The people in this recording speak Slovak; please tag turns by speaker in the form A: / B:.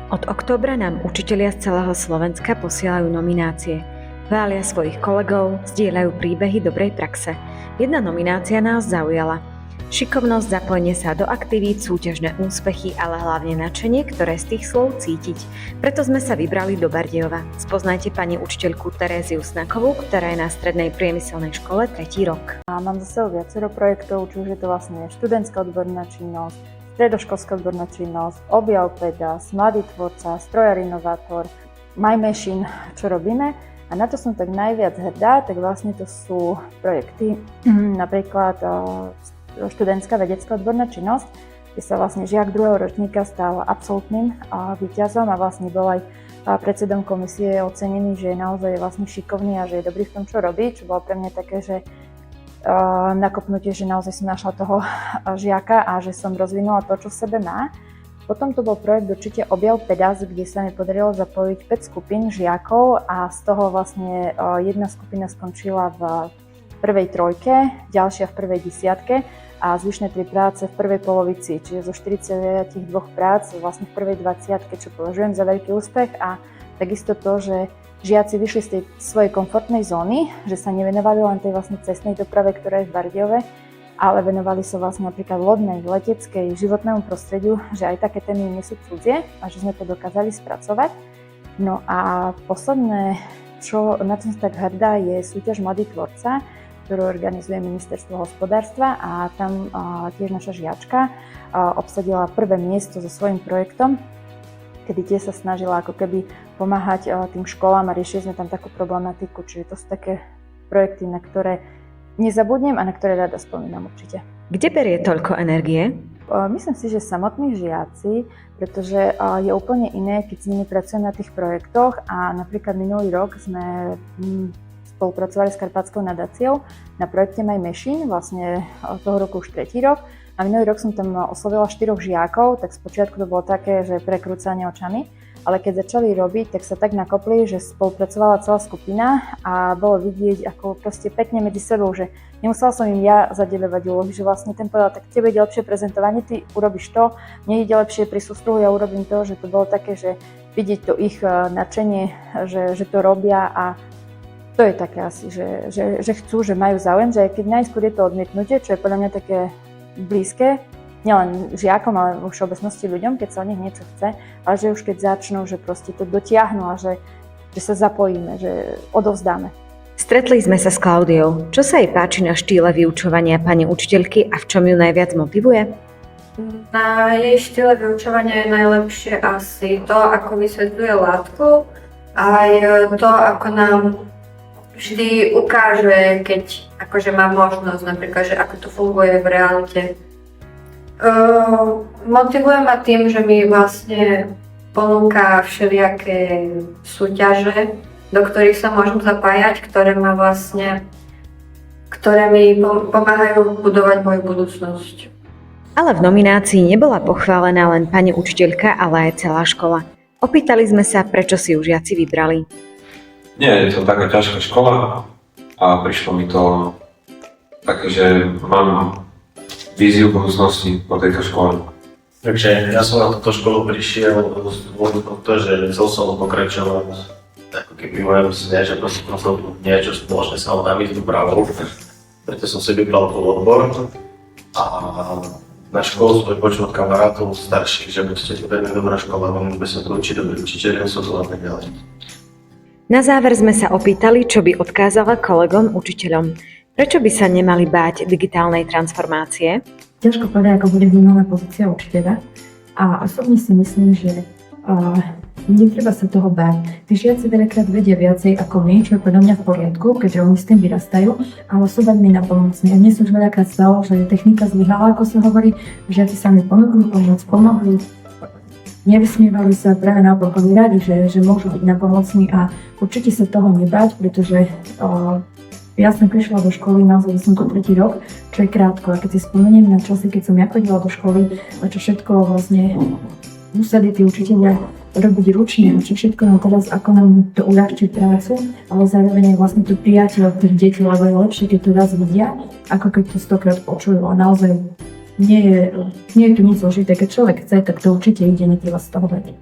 A: Od októbra nám učitelia z celého Slovenska posielajú nominácie. Chvália svojich kolegov, zdieľajú príbehy dobrej praxe. Jedna nominácia nás zaujala. Šikovnosť, zapojenie sa do aktivít, súťažné úspechy, ale hlavne nadšenie, ktoré z tých slov cítiť. Preto sme sa vybrali do Bardejova. Spoznajte pani učiteľku Teréziu Snakovú, ktorá je na Strednej priemyselnej škole 3. rok.
B: A mám za sebou viacero projektov, či už je to vlastne študentská odborná činnosť, stredoškolská odborná činnosť, objav Pedas, mladý tvorca, strojár inovátor, My Machine, čo robíme. A na čo som tak najviac hrdá, tak vlastne to sú projekty, napríklad študentská vedecká odborná činnosť, kde sa vlastne žiak 2. ročníka stal absolútnym víťazom a vlastne bol aj predsedom komisie ocenený, že je naozaj vlastne šikovný a že je dobrý v tom, čo robí, čo bolo pre mňa také, že nakopnutie, že naozaj som našla toho žiaka a že som rozvinula to, čo v sebe má. Potom to bol projekt určite Objav Pedas, kde sa mi podarilo zapojiť 5 skupín žiakov a z toho vlastne jedna skupina skončila v prvej trojke, ďalšia v prvej desiatke a zvyšné 3 práce v prvej polovici, čiže zo 42 prác vlastne v prvej 20-ke, čo považujem za veľký úspech a takisto to, že žiaci vyšli z tej svojej komfortnej zóny, že sa nevenovali len tej vlastne cestnej doprave, ktorá je v Bardejove, ale venovali sa vlastne napríklad lodnej, leteckej, životnému prostrediu, že aj také témy nie sú cudzie a že sme to dokázali spracovať. No a posledné, na čo som tak hrdá, je súťaž Mladý tvorca, ktorú organizuje Ministerstvo hospodárstva a tam tiež naša žiačka obsadila prvé miesto so svojím projektom, kedy tiež sa snažila ako keby pomáhať tým školám a riešili sme tam takú problematiku, čiže to sú také projekty, na ktoré nezabudnem a na ktoré rada spomínam určite.
A: Kde berie toľko energie?
B: Myslím si, že samotní žiaci, pretože je úplne iné, keď s nimi pracujem na tých projektoch a napríklad minulý rok sme spolupracovali s Karpatskou nadáciou na projekte My Machine, vlastne toho roku už 3. rok. A minulý rok som tam oslovila 4 žiakov, tak spočiatku to bolo také, že prekrúcanie očami, ale keď začali robiť, tak sa tak nakopli, že spolupracovala celá skupina a bolo vidieť ako proste pekne medzi sebou, že nemusela som im ja zadeľovať úlohy, že vlastne ten povedal, tak tebe ide lepšie prezentovanie, ty urobíš to, mne ide lepšie pri sústruhu, ja urobím to, že to bolo také, že vidieť to ich nadšenie, že to robia a to je také asi, že chcú, že majú záujem, že keď najskôr je to odmietnutie, čo je podľa mňa také blízke, nielen žiakom, ale vo všeobecnosti ľuďom, keď sa o nich niečo chce, ale že už keď začnú, že proste to dotiahnu a že sa zapojíme, že odovzdáme.
A: Stretli sme sa s Klaudiou. Čo sa jej páči na štýle vyučovania pani učiteľky a v čom ju najviac motivuje?
C: Na jej štýle vyučovania je najlepšie asi to, ako vysvetľuje látku, aj to, ako nám vždy ukáže, keď akože má možnosť, napríklad, že ako to funguje v realite. Motivuje ma tým, že mi vlastne ponúka všelijaké súťaže, do ktorých sa môžem zapájať, ktoré mi pomáhajú budovať moju budúcnosť.
A: Ale v nominácii nebola pochválená len pani učiteľka, ale aj celá škola. Opýtali sme sa, prečo si ju žiaci vybrali.
D: Nie, je to taká ťažká škola a prišlo mi to také, že mám víziu budúcnosti po tejto škole.
E: Takže ja som na túto školu prišiel z dôvodu toho, že chcel som pokračovať ako keby mojom sne, že proste som niečo spoločné s autami s dopravou. Preto som si vybral ten odbor a na školu som počul od kamarátov starších, že proste to je dobrá škola, môžeme sa tu učiť dobrý učiteľ, sú to a tak ďalej.
A: Na záver sme sa opýtali, čo by odkázala kolegom učiteľom. Prečo by sa nemali báť digitálnej transformácie?
F: Ťažko povedať, ako bude vnímaná pozícia učiteľa. A osobne si myslím, že netreba sa toho báť. Tí žiaci veľakrát vedia viacej ako my, čo je podľa mňa v poriadku, keďže oni s tým vyrastajú, ale sú veľmi napomocní. A dnes už veľakrát stalo, že technika zlyhala, ako sa hovorí, žiaci sa mi ponúkli pomohli. Nevysmievali sa, práve naopak oni radi, že môžu byť napomocní a určite sa toho nebáť, pretože ja som prišla do školy, naozaj som to 3. rok, čo je krátko. A keď si spomeniem na časy, keď som ja chodila do školy, a čo všetko vlastne museli tí učitelia robiť ručne, čo všetko nám teraz, ako nám to uľahčí prácu, ale zároveň aj vlastne to prijatie od tých detí, lebo je lepšie, keď to raz vidia, ako keď to 100-krát počujú. A naozaj nie je tu nič zložité, keď človek chce, tak to určite ide, netreba z toho vedieť.